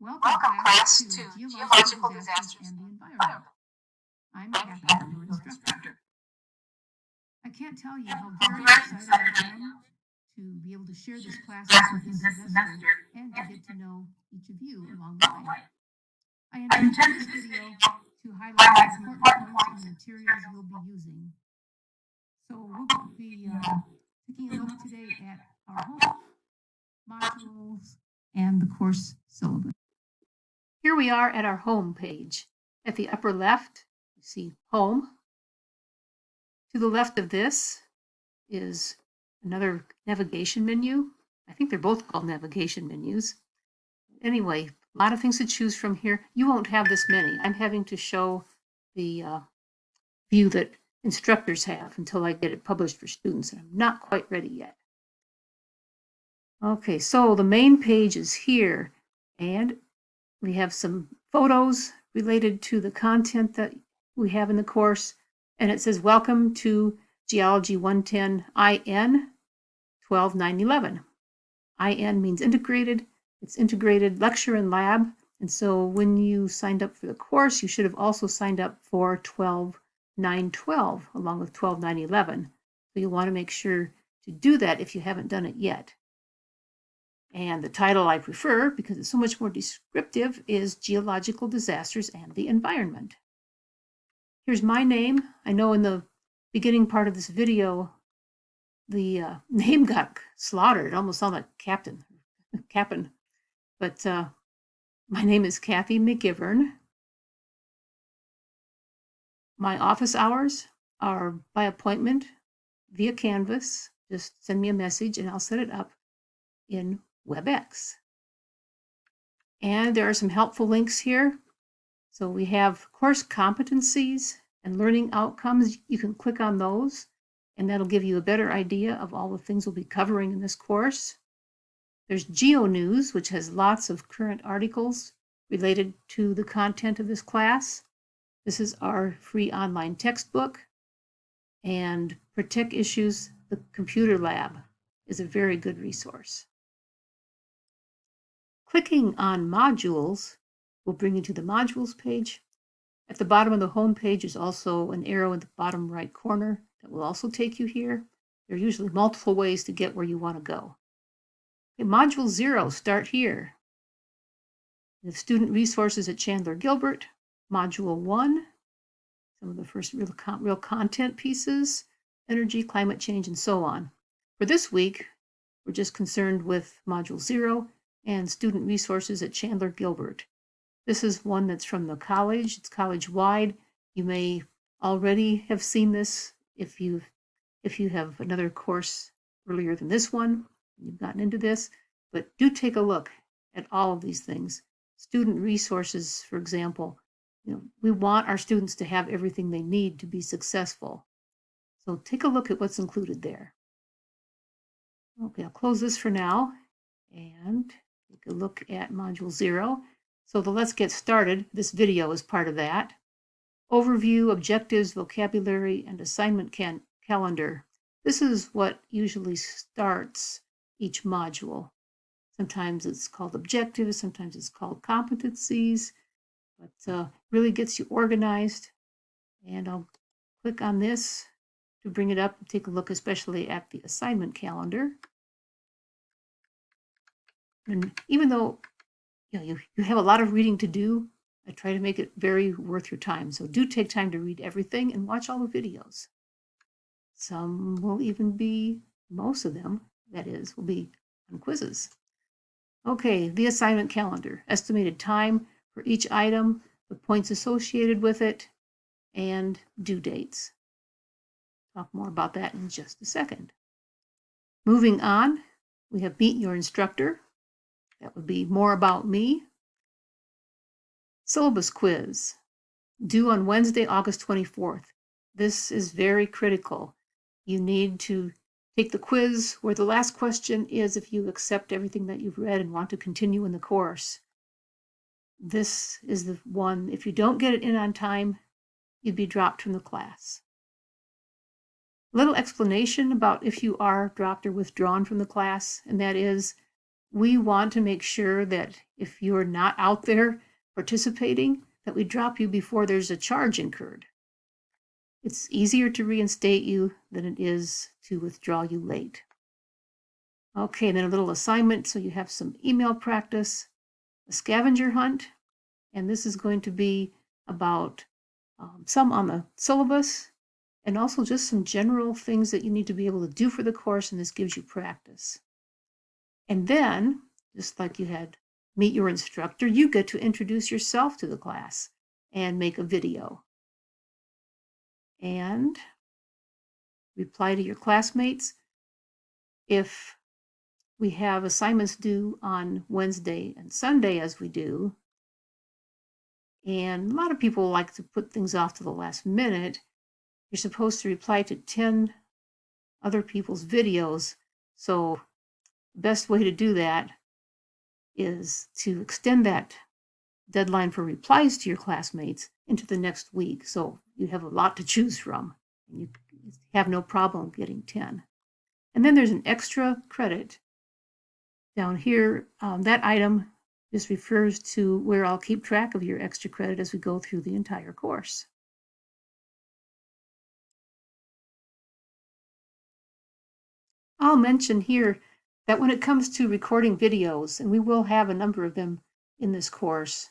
Welcome, class, to Geological Disasters and the Environment. I'm Kathy, your instructor. I can't tell you how very excited I am to be able to share this class with you this semester and to get to know each of you along the way. I intend this video to highlight some important points in the materials we'll be using. So we'll be taking a look today at our home, modules, and the course syllabus. Here we are at our home page. At the upper left, you see home. To the left of this is another navigation menu. I think they're both called navigation menus. Anyway, a lot of things to choose from here. You won't have this many. I'm having to show the view that instructors have until I get it published for students, and I'm not quite ready yet. Okay, so the main page is here, and we have some photos related to the content that we have in the course, and it says, welcome to Geology 110 IN 12-9-11. IN means integrated. It's integrated lecture and lab. And so when you signed up for the course, you should have also signed up for 12-9-12 along with 12-9-11. So you'll want to make sure to do that if you haven't done it yet. And the title I prefer, because it's so much more descriptive, is Geological Disasters and the Environment. Here's my name. I know in the beginning part of this video, the name got slaughtered. It almost sounded like Captain. But my name is Kathy McGivern. My office hours are by appointment via Canvas. Just send me a message and I'll set it up in WebEx. And there are some helpful links here. So we have course competencies and learning outcomes. You can click on those, and that'll give you a better idea of all the things we'll be covering in this course. There's GeoNews, which has lots of current articles related to the content of this class. This is our free online textbook. And for tech issues, the Computer Lab is a very good resource. Clicking on modules will bring you to the modules page. At the bottom of the home page is also an arrow in the bottom right corner that will also take you here. There are usually multiple ways to get where you want to go. Okay, Module 0, start here. The student resources at Chandler Gilbert. Module 1, some of the first real content pieces, energy, climate change, and so on. For this week, we're just concerned with Module 0 and student resources at Chandler Gilbert. This is one that's from the college. It's college-wide. You may already have seen this if you have another course earlier than this one. You've gotten into this, but do take a look at all of these things. Student resources, for example, we want our students to have everything they need to be successful. So take a look at what's included there. Okay, I'll close this for now and take a look at Module 0. So the Let's Get Started, this video is part of that. Overview, objectives, vocabulary, and assignment calendar. This is what usually starts each module. Sometimes it's called objectives, sometimes it's called competencies, but really gets you organized. And I'll click on this to bring it up and take a look especially at the assignment calendar. And even though you have a lot of reading to do, I try to make it very worth your time. So do take time to read everything and watch all the videos. Some will even be, most of them, that is, will be on quizzes. Okay, the assignment calendar. Estimated time for each item, the points associated with it, and due dates. Talk more about that in just a second. Moving on, we have Meet Your Instructor. That would be more about me. Syllabus quiz, due on Wednesday, August 24th. This is very critical. You need to take the quiz where the last question is if you accept everything that you've read and want to continue in the course. This is the one, if you don't get it in on time, you'd be dropped from the class. A little explanation about if you are dropped or withdrawn from the class, and that is we want to make sure that if you're not out there participating, that we drop you before there's a charge incurred. It's easier to reinstate you than it is to withdraw you late. Okay, and then a little assignment so you have some email practice, a scavenger hunt, and this is going to be about some on the syllabus and also just some general things that you need to be able to do for the course, and this gives you practice. And then, just like you had meet your instructor, you get to introduce yourself to the class and make a video. And reply to your classmates. If we have assignments due on Wednesday and Sunday, as we do, and a lot of people like to put things off to the last minute, you're supposed to reply to 10 other people's videos. So the best way to do that is to extend that deadline for replies to your classmates into the next week. So you have a lot to choose from, and you have no problem getting 10. And then there's an extra credit down here. That item just refers to where I'll keep track of your extra credit as we go through the entire course. I'll mention here that when it comes to recording videos, and we will have a number of them in this course,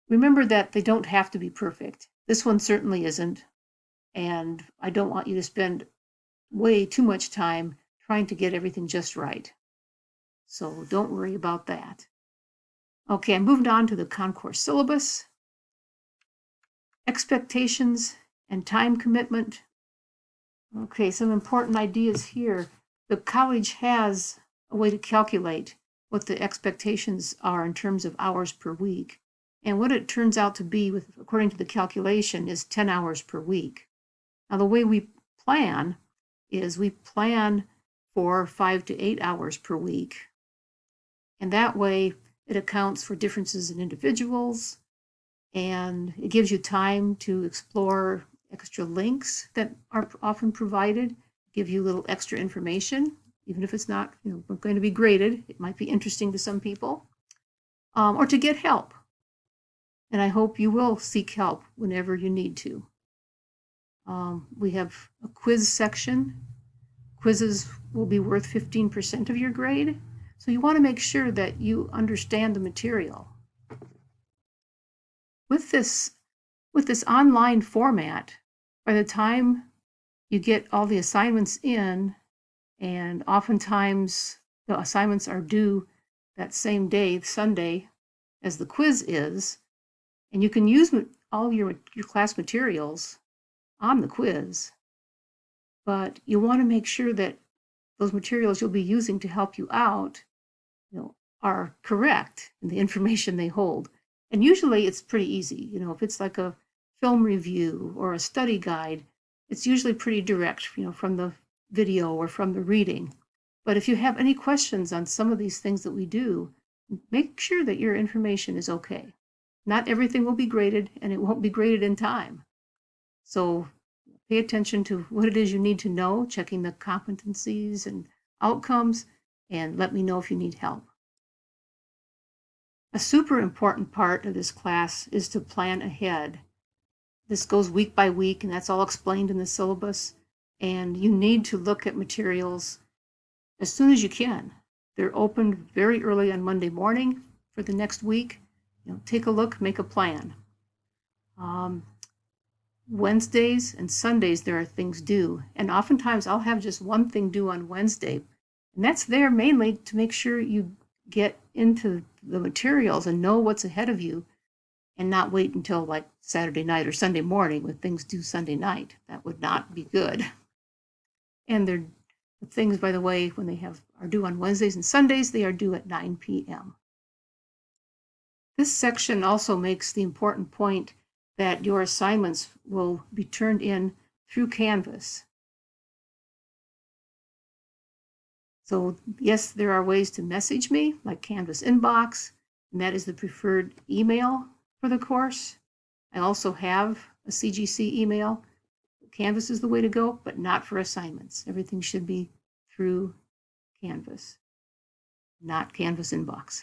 remember that they don't have to be perfect. This one certainly isn't, and I don't want you to spend way too much time trying to get everything just right. So don't worry about that. Okay, I moved on to the concourse syllabus. Expectations and time commitment. Okay, some important ideas here. The college has a way to calculate what the expectations are in terms of hours per week. And what it turns out to be, according to the calculation, is 10 hours per week. Now, the way we plan is we plan for 5 to 8 hours per week. And that way it accounts for differences in individuals, and it gives you time to explore extra links that are often provided, give you a little extra information, even if it's not going to be graded. It might be interesting to some people, or to get help. And I hope you will seek help whenever you need to. We have a quiz section. Quizzes will be worth 15% of your grade. So you want to make sure that you understand the material. With this online format, by the time you get all the assignments in, and oftentimes the assignments are due that same day, Sunday, as the quiz is, and you can use all your class materials on the quiz, but you want to make sure that those materials you'll be using to help you out, are correct in the information they hold. And usually it's pretty easy. If it's like a film review or a study guide, it's usually pretty direct, from the video or from the reading. But if you have any questions on some of these things that we do, make sure that your information is okay. Not everything will be graded, and it won't be graded in time. So pay attention to what it is you need to know, checking the competencies and outcomes, and let me know if you need help. A super important part of this class is to plan ahead. This goes week by week, and that's all explained in the syllabus. And you need to look at materials as soon as you can. They're opened very early on Monday morning for the next week. Take a look, make a plan. Wednesdays and Sundays, there are things due. And oftentimes I'll have just one thing due on Wednesday. And that's there mainly to make sure you get into the materials and know what's ahead of you, and not wait until like Saturday night or Sunday morning with things due Sunday night. That would not be good. And the things, by the way, when they are due on Wednesdays and Sundays, they are due at 9 p.m. This section also makes the important point that your assignments will be turned in through Canvas. So yes, there are ways to message me, like Canvas Inbox, and that is the preferred email for the course. I also have a CGC email. Canvas is the way to go, but not for assignments. Everything should be through Canvas. not Canvas inbox.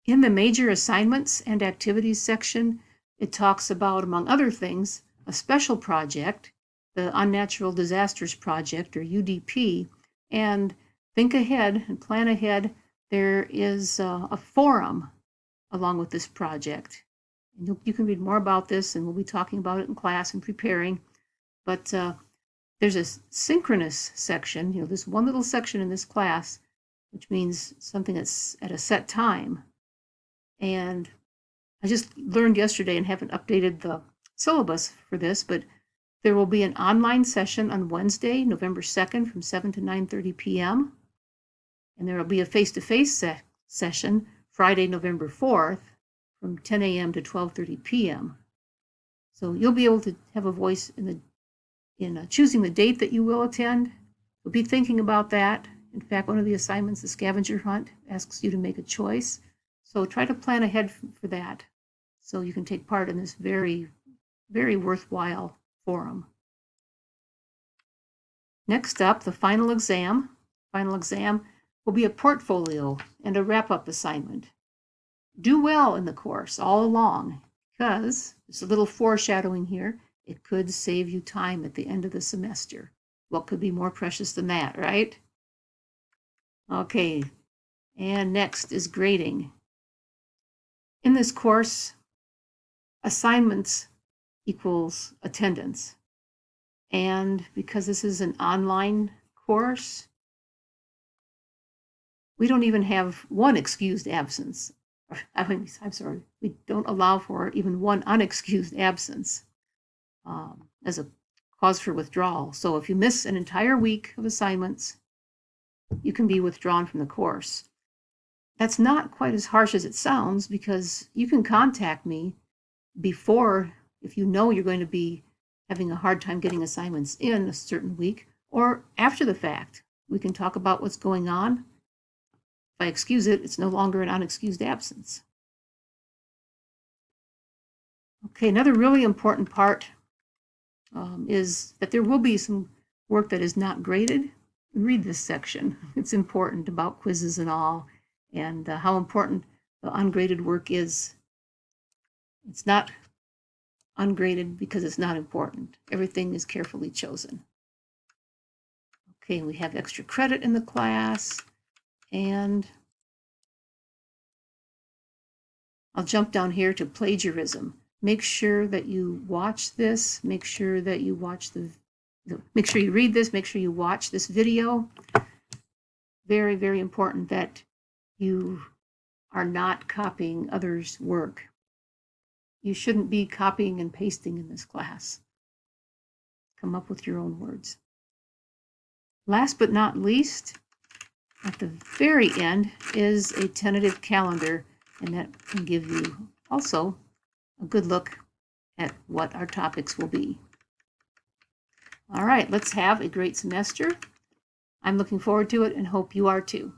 In the major assignments and activities section, it talks about, among other things, a special project, the Unnatural Disasters Project, or UDP, and think ahead and plan ahead. There is a forum along with this project. And you can read more about this, and we'll be talking about it in class and preparing. But there's a synchronous section, this one little section in this class, which means something that's at a set time. And I just learned yesterday and haven't updated the syllabus for this, but there will be an online session on Wednesday, November 2nd from 7 to 9:30 p.m. And there will be a face-to-face session Friday, November 4th from 10 a.m. to 12:30 p.m. So you'll be able to have a voice in choosing the date that you will attend. You'll be thinking about that. In fact, one of the assignments, the scavenger hunt, asks you to make a choice. So try to plan ahead for that so you can take part in this very, very worthwhile forum. Next up, the final exam. Final exam will be a portfolio and a wrap-up assignment. Do well in the course all along, because there's a little foreshadowing here. It could save you time at the end of the semester. What could be more precious than that, right? Okay, and next is grading. In this course, assignments equals attendance. And because this is an online course, we don't even have one excused absence. I'm sorry, we don't allow for even one unexcused absence as a cause for withdrawal. So if you miss an entire week of assignments, you can be withdrawn from the course. That's not quite as harsh as it sounds, because you can contact me before, if you know you're going to be having a hard time getting assignments in a certain week, or after the fact. We can talk about what's going on. If I excuse it, it's no longer an unexcused absence. Okay, another really important part is that there will be some work that is not graded. Read this section. It's important about quizzes and all, and how important the ungraded work is. It's not ungraded because it's not important. Everything is carefully chosen. Okay, we have extra credit in the class, and I'll jump down here to plagiarism. Make sure that you watch this. Make sure that you watch make sure you read this. Make sure you watch this video. Very, very important that you are not copying others' work. You shouldn't be copying and pasting in this class. Come up with your own words. Last but not least, at the very end is a tentative calendar, and that can give you also a good look at what our topics will be. All right, let's have a great semester. I'm looking forward to it and hope you are too.